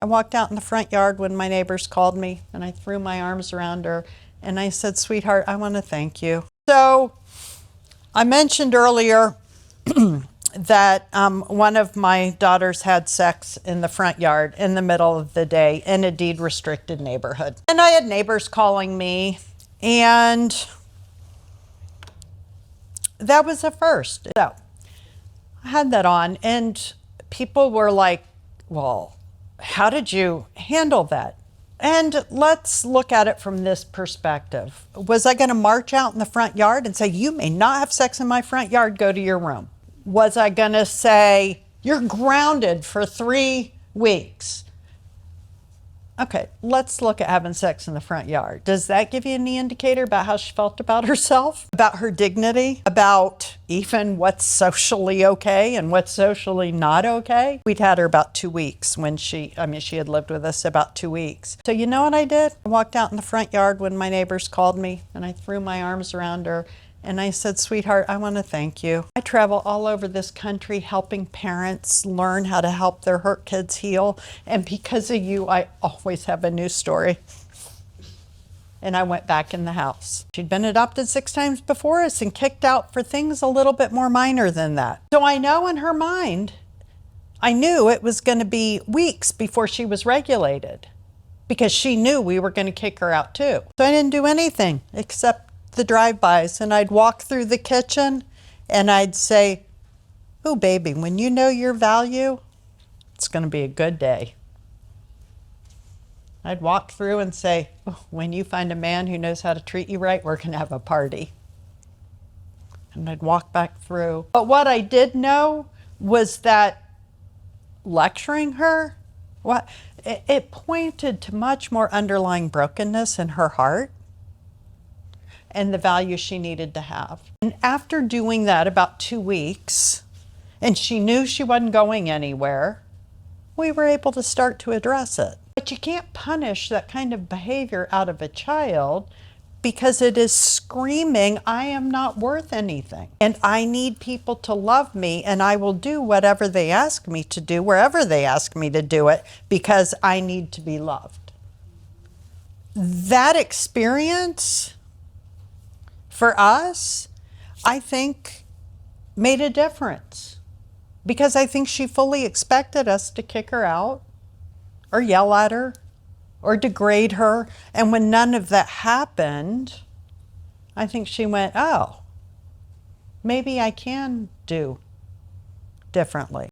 I walked out in the front yard when my neighbors called me, and I threw my arms around her and I said, "Sweetheart, I want to thank you." So I mentioned earlier that one of my daughters had sex in the front yard in the middle of the day in a deed-restricted neighborhood. And I had neighbors calling me, and that was a first. So I had that on, and people were like, "Well, how did you handle that?" And let's look at it from this perspective. Was I going to march out in the front yard and say, "You may not have sex in my front yard, go to your room"? Was I going to say, "You're grounded for 3 weeks"? Okay, let's look at having sex in the front yard. Does that give you any indicator about how she felt about herself, about her dignity, about even what's socially okay and what's socially not okay? We'd had her about 2 weeks when she had lived with us about 2 weeks. So you know what I did? I walked out in the front yard when my neighbors called me, and I threw my arms around her and I said, "Sweetheart, I want to thank you." I travel all over this country helping parents learn how to help their hurt kids heal. And because of you, I always have a new story. And I went back in the house. She'd been adopted 6 times before us and kicked out for things a little bit more minor than that. So I know in her mind, I knew it was going to be weeks before she was regulated, because she knew we were going to kick her out too. So I didn't do anything except the drive-bys, and I'd walk through the kitchen and I'd say, "Oh baby, when you know your value, it's going to be a good day." I'd walk through and say, "Oh, when you find a man who knows how to treat you right, we're going to have a party." And I'd walk back through. But what I did know was that lecturing her, it pointed to much more underlying brokenness in her heart and the value she needed to have. And after doing that about 2 weeks, and she knew she wasn't going anywhere, we were able to start to address it. But you can't punish that kind of behavior out of a child, because it is screaming, "I am not worth anything, and I need people to love me, and I will do whatever they ask me to do, wherever they ask me to do it, because I need to be loved." That experience for us, I think, made a difference, because I think she fully expected us to kick her out or yell at her or degrade her. And when none of that happened, I think she went, "Oh, maybe I can do differently."